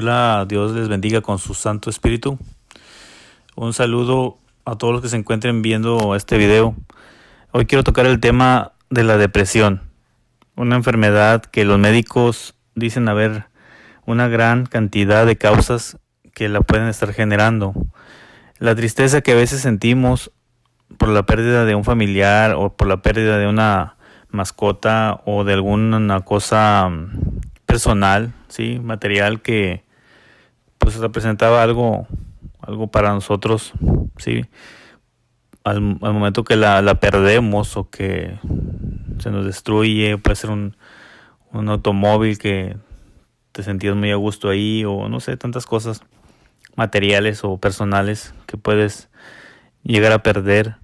Hola, Dios les bendiga con su Santo Espíritu. Un saludo a todos los que se encuentren viendo este video. Hoy quiero tocar el tema de la depresión, una enfermedad que los médicos dicen haber una gran cantidad de causas que la pueden estar generando. La tristeza que a veces sentimos por la pérdida de un familiar o por la pérdida de una mascota o de alguna cosa personal, ¿sí? Material que pues representaba algo para nosotros, ¿sí? Al momento que la perdemos o que se nos destruye, puede ser un automóvil que te sentías muy a gusto ahí, o no sé, tantas cosas materiales o personales que puedes llegar a perder.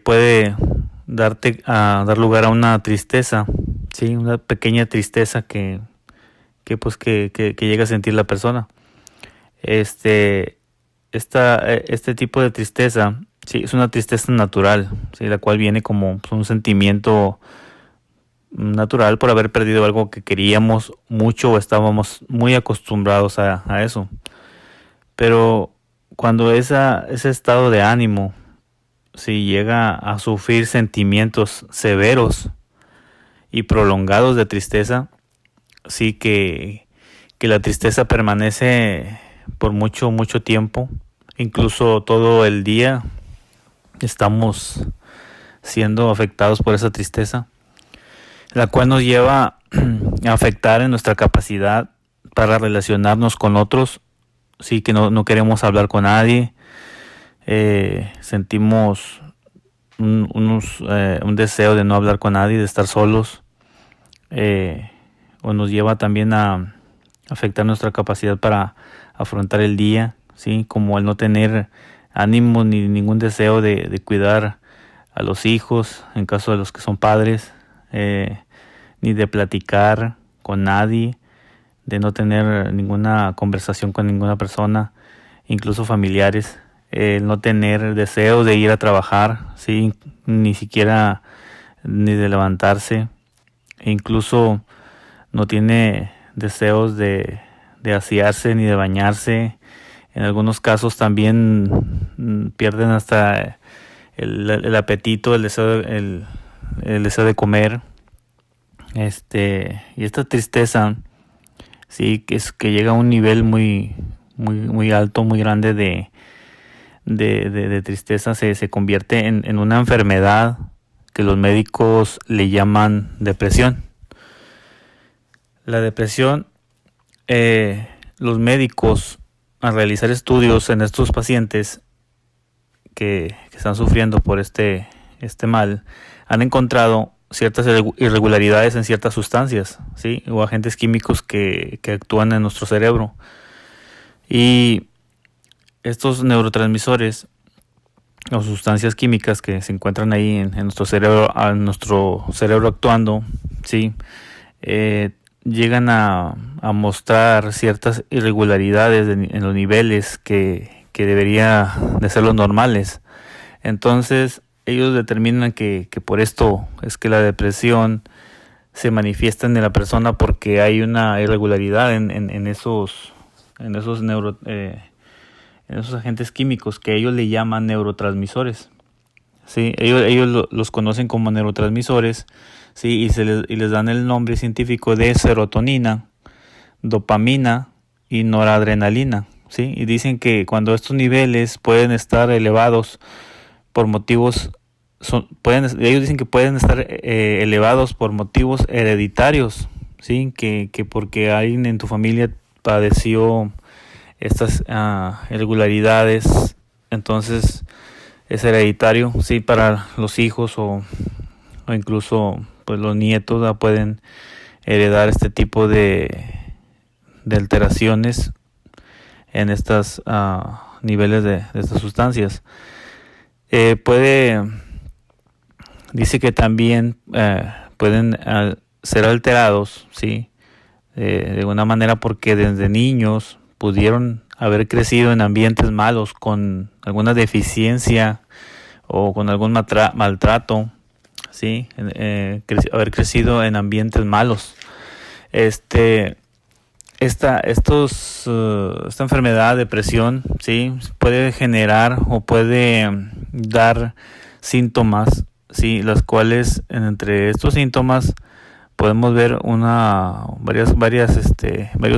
Puede dar lugar a una tristeza, sí, una pequeña tristeza que llega a sentir la persona. Este tipo de tristeza, sí, es una tristeza natural, sí, la cual viene como un sentimiento natural por haber perdido algo que queríamos mucho o estábamos muy acostumbrados a eso. Pero cuando ese estado de ánimo, si llega a sufrir sentimientos severos y prolongados de tristeza, sí que la tristeza permanece por mucho tiempo, incluso todo el día estamos siendo afectados por esa tristeza, la cual nos lleva a afectar en nuestra capacidad para relacionarnos con otros. Sí, que no queremos hablar con nadie, sentimos un deseo de no hablar con nadie, de estar solos, o nos lleva también a afectar nuestra capacidad para afrontar el día, ¿sí? Como el no tener ánimo ni ningún deseo de cuidar a los hijos, en caso de los que son padres, ni de platicar con nadie, de no tener ninguna conversación con ninguna persona, incluso familiares, no tener deseos de ir a trabajar, ¿sí? Ni siquiera ni de levantarse, e incluso no tiene deseos de asearse ni de bañarse. En algunos casos también pierden hasta el apetito, el deseo de comer. Y esta tristeza, sí, que llega a un nivel muy alto, muy grande de tristeza, se convierte en una enfermedad que los médicos le llaman depresión. La depresión, los médicos, al realizar estudios en estos pacientes que están sufriendo por este mal, han encontrado ciertas irregularidades en ciertas sustancias, ¿sí? O agentes químicos que actúan en nuestro cerebro. Y estos neurotransmisores o sustancias químicas que se encuentran ahí en nuestro cerebro actuando, ¿sí? Llegan a mostrar ciertas irregularidades en los niveles que debería de ser los normales. Entonces ellos determinan que por esto es que la depresión se manifiesta en la persona, porque hay una irregularidad en esos agentes químicos que ellos le llaman neurotransmisores. Sí, ellos los conocen como neurotransmisores, sí, y les dan el nombre científico de serotonina, dopamina y noradrenalina, sí, y dicen que cuando estos niveles pueden estar elevados por motivos, ellos dicen que pueden estar elevados por motivos hereditarios, sí, que porque alguien en tu familia padeció estas irregularidades, entonces es hereditario, sí, para los hijos o incluso pues los nietos pueden heredar este tipo de alteraciones en estos niveles de estas sustancias. Dice que también pueden ser alterados, sí, de alguna manera, porque desde niños pudieron haber crecido en ambientes malos, con alguna deficiencia o con algún maltrato, ¿sí? Haber crecido en ambientes malos. Esta enfermedad, depresión, sí, puede generar o puede dar síntomas, sí, las cuales entre estos síntomas podemos ver varios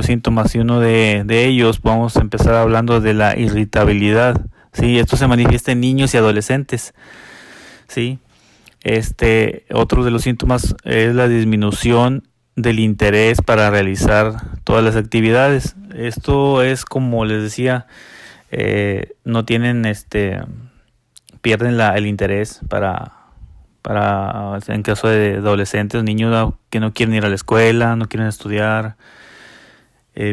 síntomas, y uno de ellos vamos a empezar hablando de la irritabilidad, sí, esto se manifiesta en niños y adolescentes, sí. Otro de los síntomas es la disminución del interés para realizar todas las actividades. Esto es, como les decía, no tienen pierden el interés para en caso de adolescentes, niños que no quieren ir a la escuela, no quieren estudiar,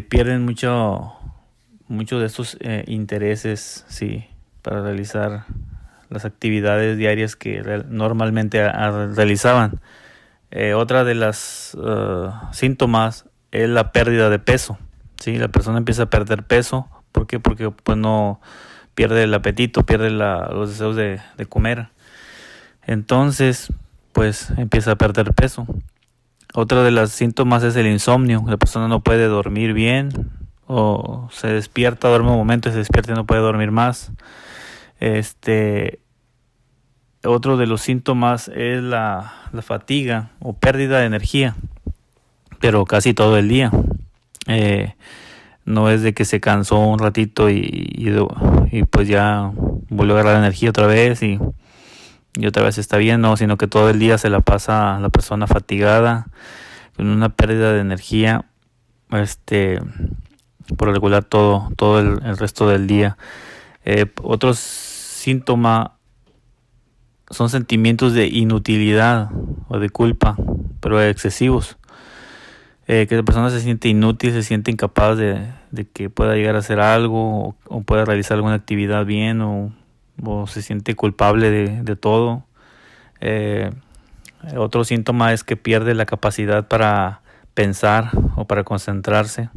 pierden mucho de estos intereses, sí, para realizar las actividades diarias que normalmente realizaban. Otra de las síntomas es la pérdida de peso, ¿sí? La persona empieza a perder peso. ¿Por qué? Porque pues no pierde el apetito, pierde los deseos de comer. Entonces, pues empieza a perder peso. Otra de las síntomas es el insomnio. La persona no puede dormir bien, o se despierta, duerme un momento y se despierta y no puede dormir más. Otro de los síntomas es la fatiga o pérdida de energía, pero casi todo el día. No es de que se cansó un ratito y pues ya volvió a agarrar energía otra vez y otra vez está bien, no, sino que todo el día se la pasa la persona fatigada, con una pérdida de energía, por regular todo el resto del día. Otros síntomas son sentimientos de inutilidad o de culpa, pero excesivos. Que la persona se siente inútil, se siente incapaz de que pueda llegar a hacer algo o pueda realizar alguna actividad bien, o se siente culpable de todo. Otro síntoma es que pierde la capacidad para pensar o para concentrarse.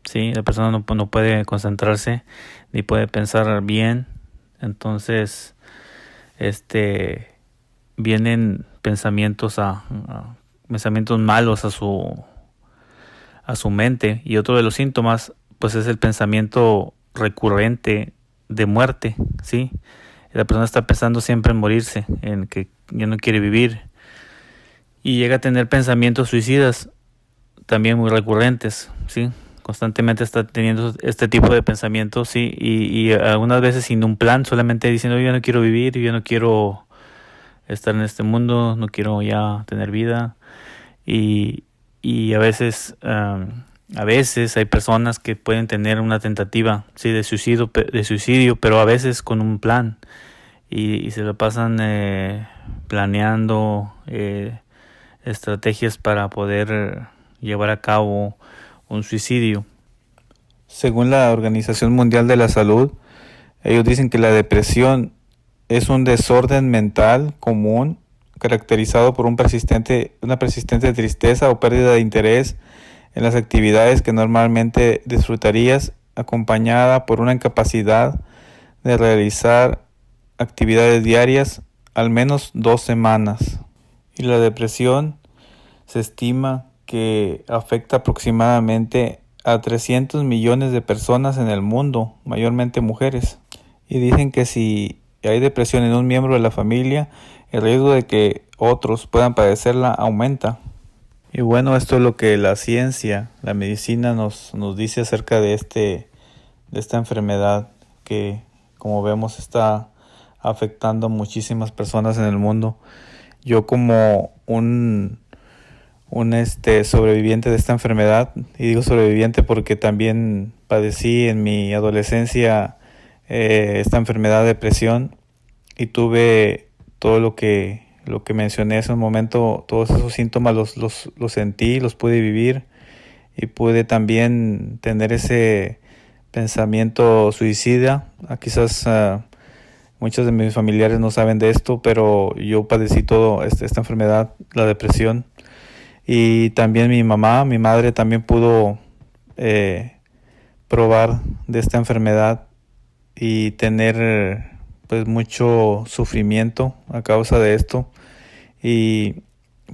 ¿Sí? La persona no puede concentrarse ni puede pensar bien. Entonces, vienen pensamientos malos a su mente. Y otro de los síntomas, pues, es el pensamiento recurrente de muerte, ¿sí? La persona está pensando siempre en morirse, en que ya no quiere vivir, y llega a tener pensamientos suicidas también muy recurrentes, ¿sí? Constantemente está teniendo este tipo de pensamientos, sí, y algunas veces sin un plan, solamente diciendo yo ya no quiero vivir, yo no quiero estar en este mundo, no quiero ya tener vida. Y a veces hay personas que pueden tener una tentativa, sí, de suicidio, pero a veces con un plan, y se lo pasan planeando estrategias para poder llevar a cabo un suicidio. Según la Organización Mundial de la Salud, ellos dicen que la depresión es un desorden mental común caracterizado por una persistente tristeza o pérdida de interés en las actividades que normalmente disfrutarías, acompañada por una incapacidad de realizar actividades diarias al menos 2 semanas. Y la depresión se estima que afecta aproximadamente a 300 millones de personas en el mundo, mayormente mujeres. Y dicen que si hay depresión en un miembro de la familia, el riesgo de que otros puedan padecerla aumenta. Y bueno, esto es lo que la ciencia, la medicina nos dice acerca de esta enfermedad que, como vemos, está afectando a muchísimas personas en el mundo. Yo, como un sobreviviente de esta enfermedad, y digo sobreviviente porque también padecí en mi adolescencia esta enfermedad de depresión, y tuve todo lo que mencioné hace un momento. Todos esos síntomas los sentí, los pude vivir, y pude también tener ese pensamiento suicida. Quizás muchos de mis familiares no saben de esto, pero yo padecí todo esta enfermedad, la depresión. Y también mi madre también pudo probar de esta enfermedad y tener pues mucho sufrimiento a causa de esto. Y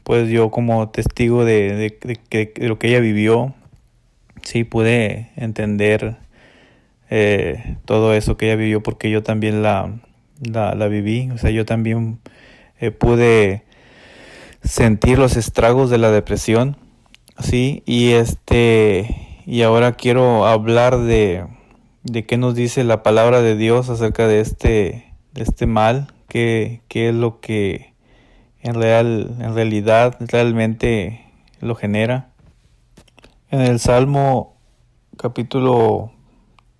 pues yo, como testigo de lo que ella vivió, sí, pude entender todo eso que ella vivió, porque yo también la viví. O sea, yo también pude sentir los estragos de la depresión, sí, y ahora quiero hablar de qué nos dice la palabra de Dios acerca de este mal, qué es lo que en realidad realmente lo genera. En el Salmo capítulo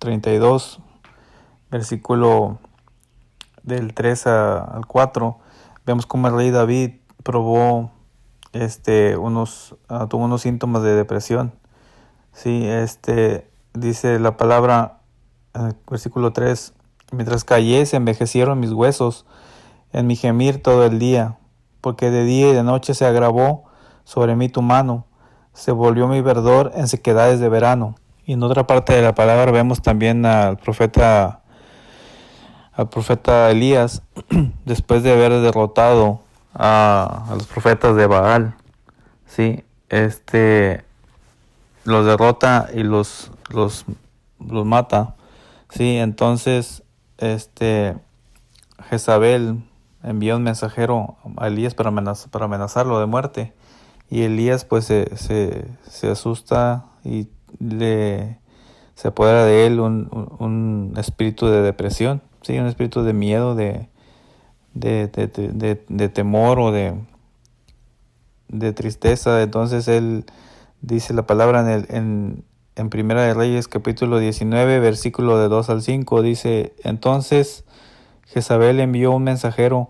32, versículo del 3 al 4, vemos cómo el rey David probó tuvo unos síntomas de depresión. Sí, dice la palabra, versículo 3, mientras callé se envejecieron mis huesos en mi gemir todo el día, porque de día y de noche se agravó sobre mí tu mano, se volvió mi verdor en sequedades de verano. Y en otra parte de la palabra vemos también al profeta Elías, después de haber derrotado a los profetas de Baal, sí, los derrota y los mata, sí. Entonces Jezabel envió un mensajero a Elías para amenazarlo de muerte, y Elías pues se asusta y se apodera de él un espíritu de depresión, sí, un espíritu de miedo, de temor o de tristeza. Entonces él dice la palabra en Primera de Reyes capítulo 19 versículo de 2 al 5, dice: entonces Jezabel envió un mensajero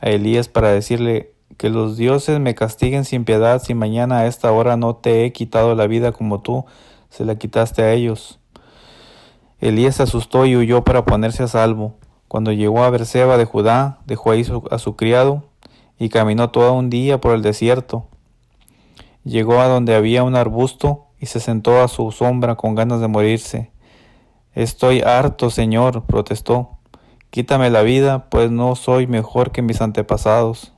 a Elías para decirle: que los dioses me castiguen sin piedad si mañana a esta hora no te he quitado la vida como tú se la quitaste a ellos. Elías se asustó y huyó para ponerse a salvo. Cuando llegó a Berseba de Judá, dejó ahí a su criado y caminó todo un día por el desierto. Llegó a donde había un arbusto y se sentó a su sombra con ganas de morirse. Estoy harto, Señor, protestó. Quítame la vida, pues no soy mejor que mis antepasados.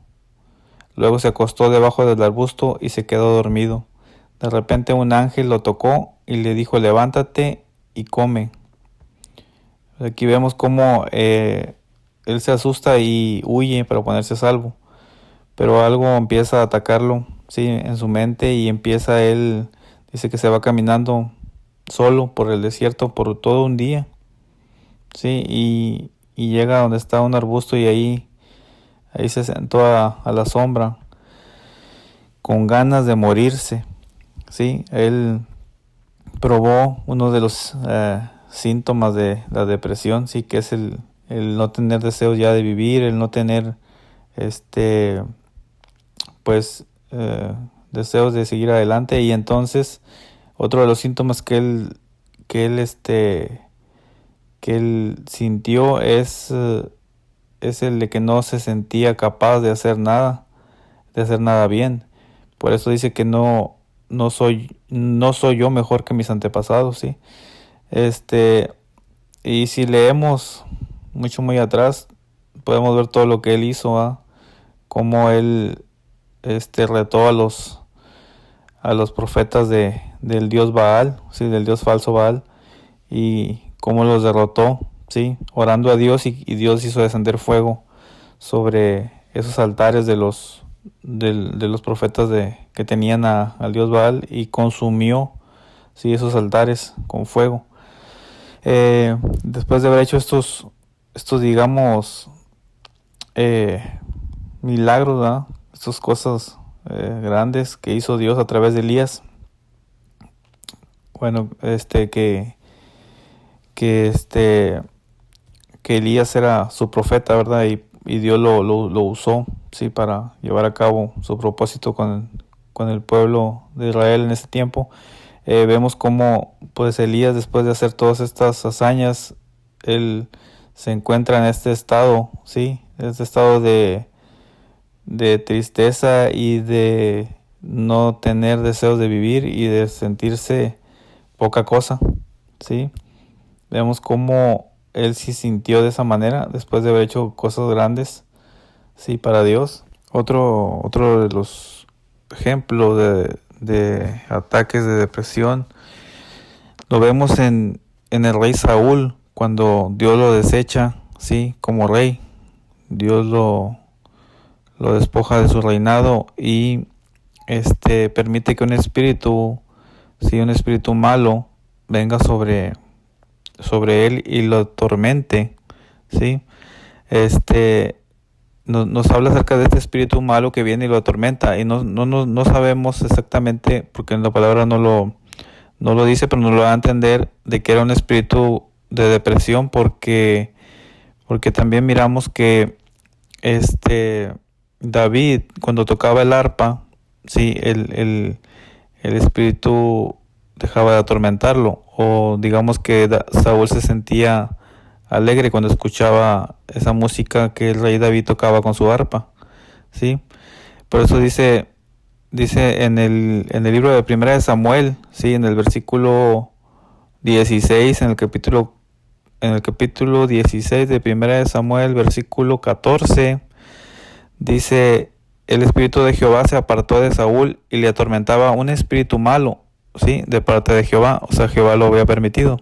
Luego se acostó debajo del arbusto y se quedó dormido. De repente un ángel lo tocó y le dijo: levántate y come. Aquí vemos cómo él se asusta y huye para ponerse a salvo, pero algo empieza a atacarlo, sí, en su mente, y empieza él, dice que se va caminando solo por el desierto por todo un día, sí, y llega donde está un arbusto y ahí se sentó a la sombra con ganas de morirse, sí. Él probó uno de los síntomas de la depresión, sí, que es el no tener deseos ya de vivir, el no tener deseos de seguir adelante. Y entonces otro de los síntomas que él sintió es el de que no se sentía capaz de hacer nada bien. Por eso dice que no soy yo mejor que mis antepasados, sí. Y si leemos muy atrás, podemos ver todo lo que él hizo, cómo él retó a los profetas del dios Baal, sí, del dios falso Baal, y cómo los derrotó, sí, orando a Dios, y Dios hizo descender fuego sobre esos altares de los profetas que tenían al dios Baal, y consumió, sí, esos altares con fuego. Después de haber hecho estos digamos milagros, ¿verdad? Estas cosas grandes que hizo Dios a través de Elías, bueno, que Elías era su profeta, ¿verdad? Y Dios lo usó, sí, para llevar a cabo su propósito con el pueblo de Israel en ese tiempo. Vemos cómo pues Elías, después de hacer todas estas hazañas, él se encuentra en este estado, sí, este estado de tristeza y de no tener deseos de vivir y de sentirse poca cosa, sí. Vemos cómo él sí sintió de esa manera después de haber hecho cosas grandes, sí, para Dios. Otro de los ejemplos de ataques de depresión lo vemos en el rey Saúl, cuando Dios lo desecha, sí, como rey. Dios lo despoja de su reinado y permite que un espíritu, sí, un espíritu malo venga sobre él y lo atormente, sí. Nos habla acerca de este espíritu malo que viene y lo atormenta, y no sabemos exactamente, porque en la palabra no lo dice, pero nos lo da a entender de que era un espíritu de depresión, porque también miramos que David, cuando tocaba el arpa, sí, el espíritu dejaba de atormentarlo, o digamos que Saúl se sentía alegre cuando escuchaba esa música que el rey David tocaba con su arpa, sí. Por eso dice en el libro de Primera de Samuel, sí, en el versículo 16, en el capítulo 16 de Primera de Samuel, versículo 14, dice: el espíritu de Jehová se apartó de Saúl y le atormentaba un espíritu malo, sí, de parte de Jehová. O sea, Jehová lo había permitido.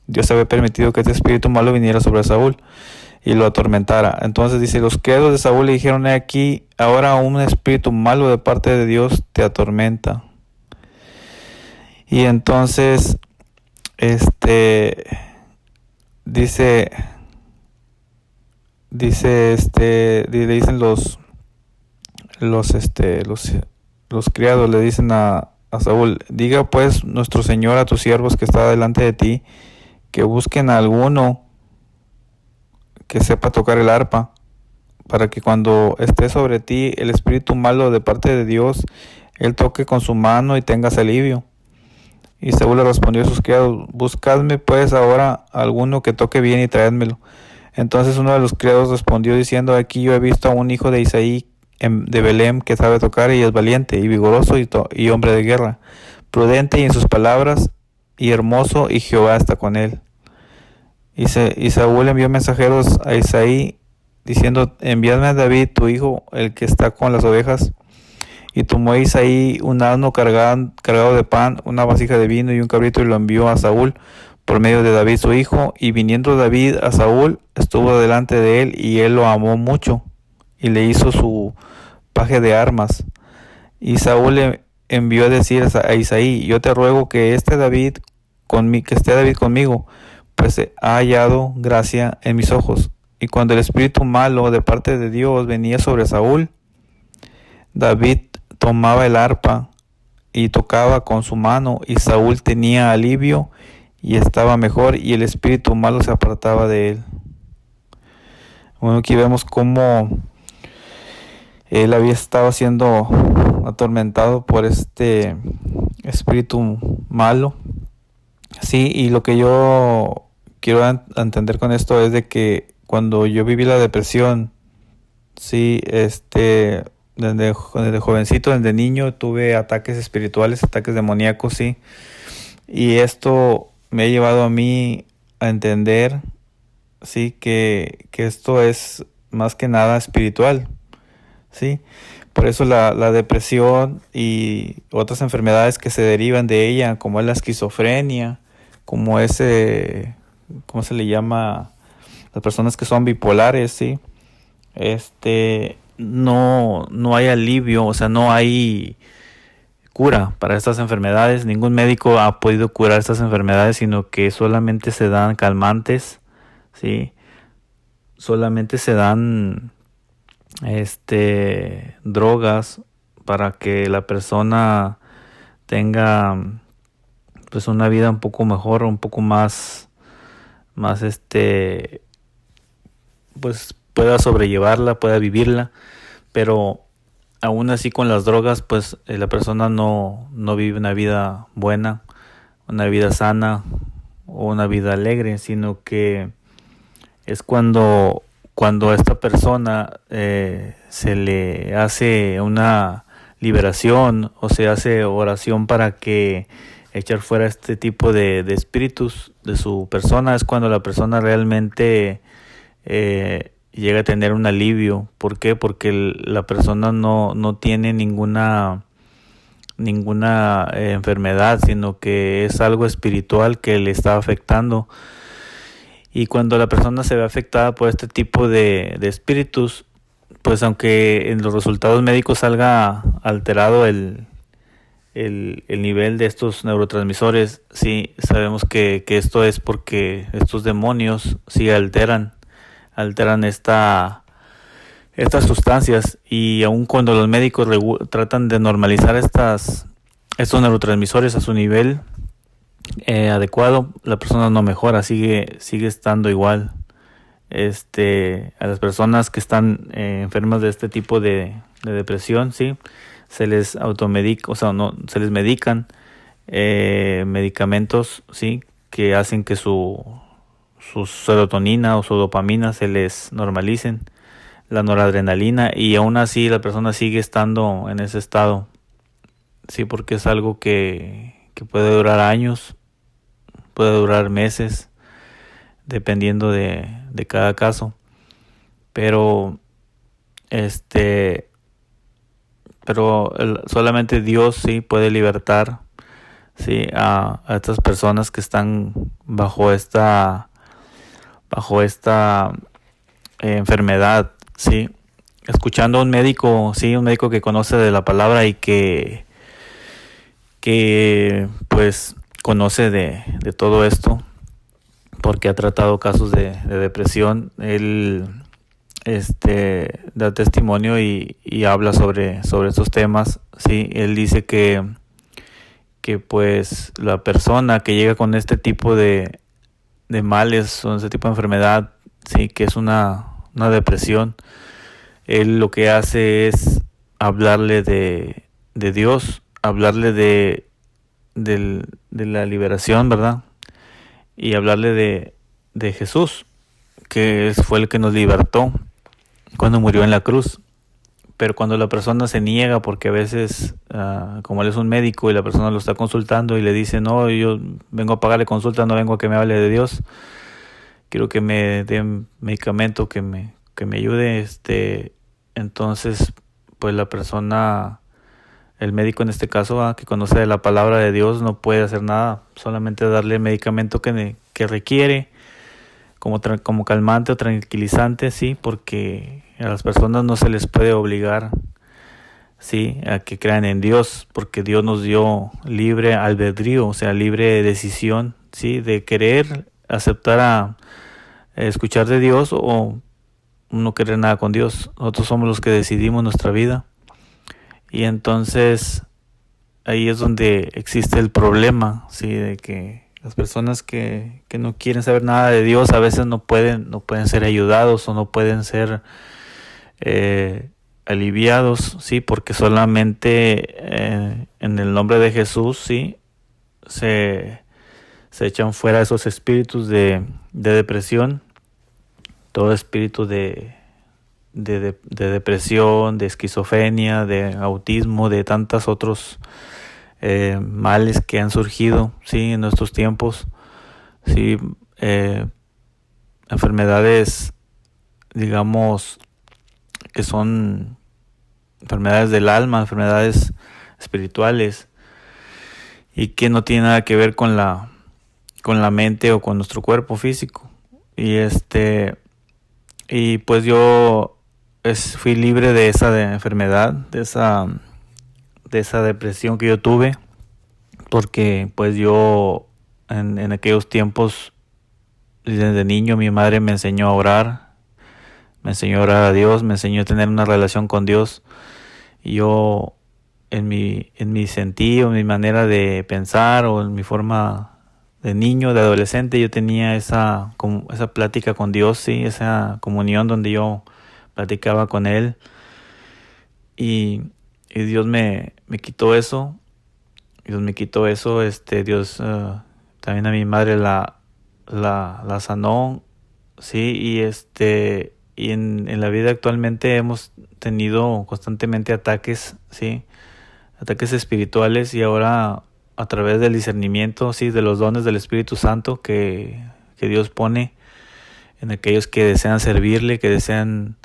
Dios había permitido que este espíritu malo viniera sobre Saúl y lo atormentara. Entonces dice: los criados de Saúl le dijeron: he aquí, ahora un espíritu malo de parte de Dios te atormenta. Y entonces, dice, le dicen los criados, le dicen a Saúl: diga pues nuestro señor a tus siervos que está delante de ti, que busquen a alguno que sepa tocar el arpa, para que cuando esté sobre ti el espíritu malo de parte de Dios, él toque con su mano y tengas alivio. Y Saúl le respondió a sus criados: buscadme pues ahora alguno que toque bien y traédmelo. Entonces uno de los criados respondió diciendo: aquí yo he visto a un hijo de Isaí de Belén que sabe tocar y es valiente y vigoroso y hombre de guerra, prudente y en sus palabras y hermoso, y Jehová está con él. Y Saúl envió mensajeros a Isaí diciendo: enviadme a David tu hijo, el que está con las ovejas. Y tomó Isaí un asno cargado de pan, una vasija de vino y un cabrito, y lo envió a Saúl por medio de David su hijo. Y viniendo David a Saúl, estuvo delante de él, y él lo amó mucho, y le hizo su paje de armas. Y Saúl le envió a decir a Isaí: yo te ruego que esté David conmigo, pues ha hallado gracia en mis ojos. Y cuando el espíritu malo de parte de Dios venía sobre Saúl, David tomaba el arpa y tocaba con su mano, y Saúl tenía alivio y estaba mejor, y el espíritu malo se apartaba de él. Bueno, aquí vemos cómo él había estado siendo atormentado por este espíritu malo. Sí, y lo que yo quiero entender con esto es de que cuando yo viví la depresión, sí, desde jovencito, desde niño, tuve ataques espirituales, ataques demoníacos, sí. Y esto me ha llevado a mí a entender, sí, que esto es más que nada espiritual, sí. Por eso la depresión y otras enfermedades que se derivan de ella, como es la esquizofrenia, como ¿cómo se le llama? Las personas que son bipolares, sí. No hay alivio, o sea, no hay cura para estas enfermedades. Ningún médico ha podido curar estas enfermedades, sino que solamente se dan calmantes, ¿sí? Solamente se dan drogas para que la persona tenga pues una vida un poco mejor, un poco más pues pueda sobrellevarla, pueda vivirla. Pero aún así, con las drogas, pues la persona no vive una vida buena, una vida sana o una vida alegre, sino que es cuando a esta persona se le hace una liberación o se hace oración para que echar fuera este tipo de espíritus de su persona, es cuando la persona realmente llega a tener un alivio. ¿Por qué? Porque la persona no tiene ninguna ninguna enfermedad, sino que es algo espiritual que le está afectando. Y cuando la persona se ve afectada por este tipo de espíritus, pues aunque en los resultados médicos salga alterado el nivel de estos neurotransmisores, sí sabemos que esto es porque estos demonios sí alteran estas sustancias, y aun cuando los médicos tratan de normalizar estos neurotransmisores a su nivel adecuado, la persona no mejora, sigue estando igual. A las personas que están enfermas de este tipo de depresión, sí, se les automedica, o sea, no, se les medican medicamentos, sí, que hacen que su serotonina o su dopamina se les normalicen, la noradrenalina, y aún así la persona sigue estando en ese estado, sí, porque es algo que puede durar años, puede durar meses, dependiendo de cada caso. Pero solamente Dios sí puede libertar, sí, a estas personas que están bajo esta enfermedad, sí. Escuchando a un médico, sí, un médico que conoce de la palabra y que pues conoce de todo esto, porque ha tratado casos de depresión. Él da testimonio y habla sobre estos temas, sí. Él dice que pues la persona que llega con este tipo de males o este tipo de enfermedad, sí, que es una depresión, él lo que hace es hablarle de Dios, hablarle de la liberación, ¿verdad? Y hablarle de Jesús, que fue el que nos libertó cuando murió en la cruz. Pero cuando la persona se niega, porque a veces, como él es un médico y la persona lo está consultando y le dice, no, yo vengo a pagarle consulta, no vengo a que me hable de Dios, quiero que me dé medicamento que me ayude, entonces pues la persona, el médico en este caso, que conoce de la palabra de Dios, no puede hacer nada, solamente darle el medicamento que requiere, como calmante o tranquilizante, sí, porque a las personas no se les puede obligar, sí, a que crean en Dios, porque Dios nos dio libre albedrío, o sea, libre decisión, sí, de querer aceptar a escuchar de Dios o no querer nada con Dios. Nosotros somos los que decidimos nuestra vida, y entonces ahí es donde existe el problema, sí, de que las personas que no quieren saber nada de Dios a veces no pueden ser ayudados o no pueden ser aliviados, sí, porque solamente en el nombre de Jesús, sí, se echan fuera esos espíritus de depresión, todo espíritu de depresión, de esquizofrenia, de autismo, de tantos otros males que han surgido, sí, en nuestros tiempos, sí, enfermedades, digamos, que son enfermedades del alma, enfermedades espirituales, y que no tienen nada que ver con la mente o con nuestro cuerpo físico. Y pues yo fui libre de esa enfermedad, de esa depresión que yo tuve, porque pues yo en aquellos tiempos, desde niño, mi madre me enseñó a orar, me enseñó a orar a Dios, me enseñó a tener una relación con Dios. Y yo, en mi sentido, en mi manera de pensar o en mi forma de niño, de adolescente, yo tenía esa plática con Dios, sí, esa comunión donde yo platicaba con Él, y Dios me quitó eso. Dios me quitó eso. Dios también a mi madre la sanó, sí, y en la vida actualmente hemos tenido constantemente ataques, sí, ataques espirituales, y ahora a través del discernimiento, sí, de los dones del Espíritu Santo que Dios pone en aquellos que desean servirle, que desean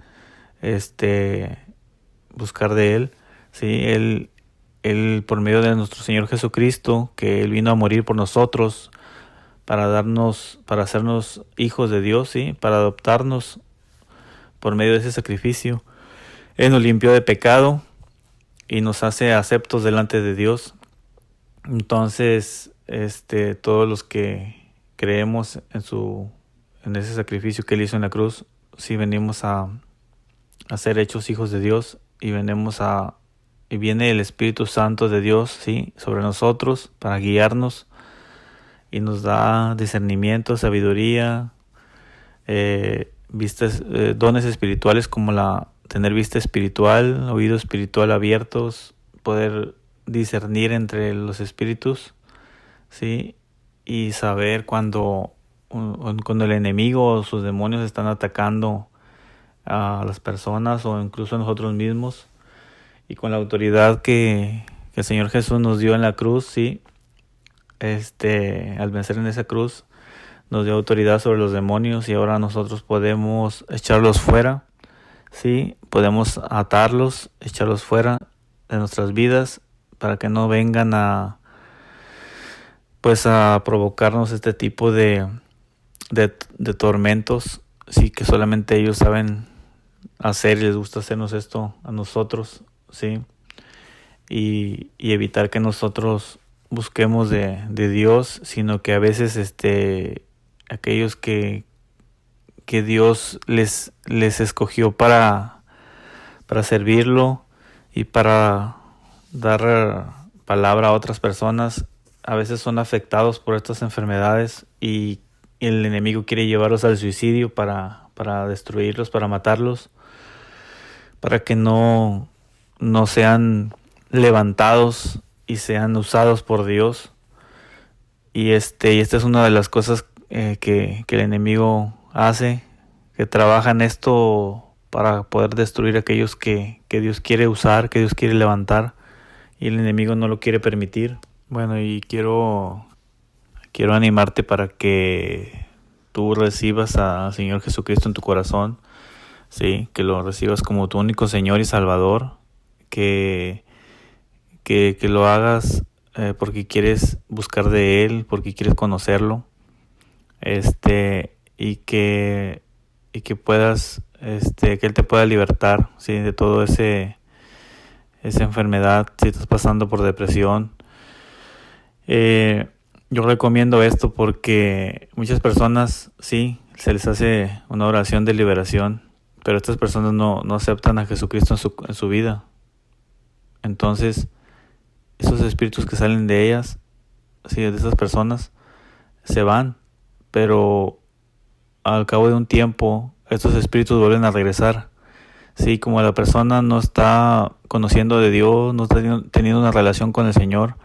buscar de Él, sí, Él Él, por medio de nuestro Señor Jesucristo, que Él vino a morir por nosotros, para hacernos hijos de Dios, ¿sí? Para adoptarnos por medio de ese sacrificio. Él nos limpió de pecado y nos hace aceptos delante de Dios. Entonces, todos los que creemos en ese sacrificio que Él hizo en la cruz, sí venimos a ser hechos hijos de Dios y viene el Espíritu Santo de Dios, sí, sobre nosotros para guiarnos y nos da discernimiento, sabiduría, dones espirituales como tener vista espiritual, oído espiritual abiertos, poder discernir entre los espíritus, sí, y saber cuando el enemigo o sus demonios están atacando a las personas o incluso a nosotros mismos, y con la autoridad que el Señor Jesús nos dio en la cruz, sí, al vencer en esa cruz nos dio autoridad sobre los demonios y ahora nosotros podemos echarlos fuera, sí, podemos atarlos, echarlos fuera de nuestras vidas para que no vengan a provocarnos este tipo de tormentos, sí, que solamente ellos saben hacer y les gusta hacernos esto a nosotros, sí, y evitar que nosotros busquemos de Dios, sino que a veces aquellos que Dios les escogió para servirlo y para dar palabra a otras personas, a veces son afectados por estas enfermedades y el enemigo quiere llevarlos al suicidio para destruirlos, para matarlos, para que no sean levantados y sean usados por Dios. Y esta es una de las cosas que el enemigo hace, que trabaja en esto para poder destruir a aquellos que Dios quiere usar, que Dios quiere levantar, y el enemigo no lo quiere permitir. Bueno, y quiero animarte para que tú recibas al Señor Jesucristo en tu corazón, sí, que lo recibas como tu único Señor y Salvador, que lo hagas porque quieres buscar de Él, porque quieres conocerlo, y que puedas, que Él te pueda libertar, sí, de todo esa enfermedad, si estás pasando por depresión. Yo recomiendo esto porque muchas personas, sí, se les hace una oración de liberación, pero estas personas no aceptan a Jesucristo en su vida. Entonces, esos espíritus que salen de ellas, sí, de esas personas, se van, pero al cabo de un tiempo, estos espíritus vuelven a regresar. Sí, como la persona no está conociendo de Dios, no está teniendo una relación con el Señor,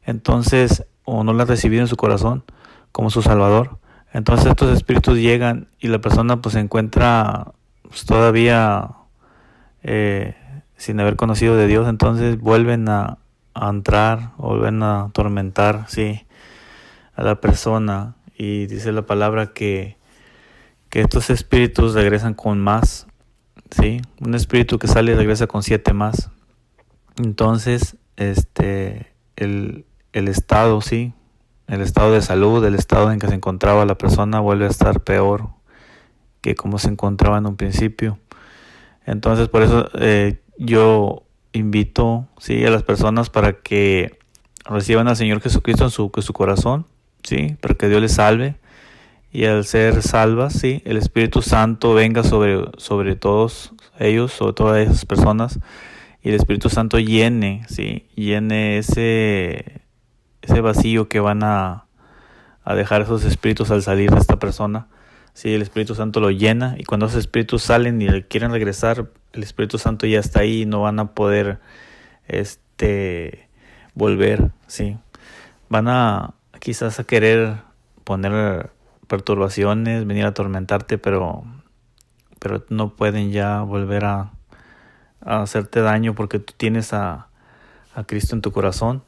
entonces, o no la ha recibido en su corazón como su Salvador, entonces estos espíritus llegan y la persona pues se encuentra todavía sin haber conocido de Dios, entonces vuelven a entrar, vuelven a atormentar, sí, a la persona, y dice la palabra que estos espíritus regresan con más, sí, un espíritu que sale regresa con 7 más. Entonces, el estado, sí, el estado de salud, el estado en que se encontraba la persona vuelve a estar peor que como se encontraba en un principio. Entonces, por eso yo invito, sí, a las personas para que reciban al Señor Jesucristo en su corazón, sí, para que Dios les salve, y al ser salvas, sí, el Espíritu Santo venga sobre todos ellos, sobre todas esas personas, y el Espíritu Santo llene ese vacío que van a dejar esos espíritus al salir de esta persona. Sí, el Espíritu Santo lo llena, y cuando esos espíritus salen y quieren regresar, el Espíritu Santo ya está ahí y no van a poder volver, sí. Van a quizás a querer poner perturbaciones, venir a atormentarte, pero no pueden ya volver a hacerte daño, porque tú tienes a Cristo en tu corazón,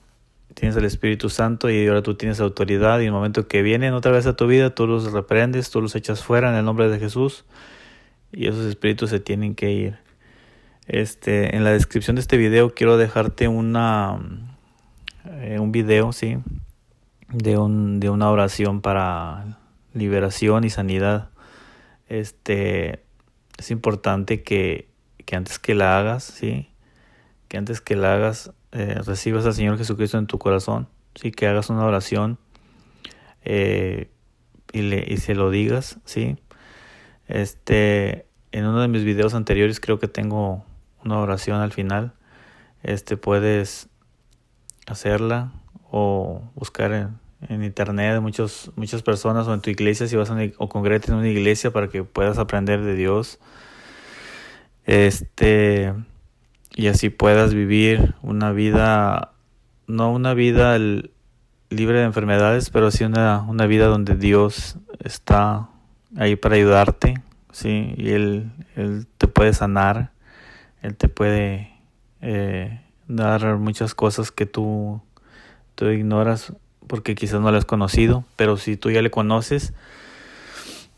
tienes el Espíritu Santo, y ahora tú tienes autoridad, y en el momento que vienen otra vez a tu vida, tú los reprendes, tú los echas fuera en el nombre de Jesús, y esos espíritus se tienen que ir. En la descripción de este video quiero dejarte un video, ¿sí? De una oración para liberación y sanidad. Es importante que antes que la hagas, ¿sí? Que antes que la hagas, recibas al Señor Jesucristo en tu corazón, ¿sí? Que hagas una oración y se lo digas, ¿sí? En uno de mis videos anteriores creo que tengo una oración al final. Puedes hacerla o buscar en internet muchas personas, o en tu iglesia si vas o congregarte en una iglesia, para que puedas aprender de Dios. Y así puedas vivir una vida, no una vida libre de enfermedades, pero sí una vida donde Dios está ahí para ayudarte, ¿sí? Y Él te puede sanar, Él te puede dar muchas cosas que tú ignoras porque quizás no lo has conocido, pero si tú ya le conoces,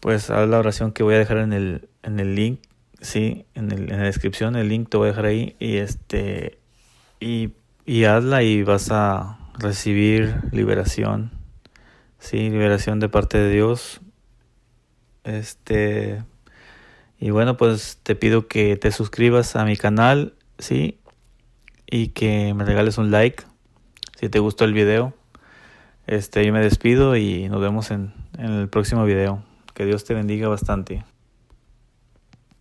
pues haz la oración que voy a dejar en el link, sí, en la descripción, el link te voy a dejar ahí, y hazla y vas a recibir liberación, sí, liberación de parte de Dios. Y bueno, pues te pido que te suscribas a mi canal, sí, y que me regales un like si te gustó el video. Yo me despido y nos vemos en el próximo video. Que Dios te bendiga bastante.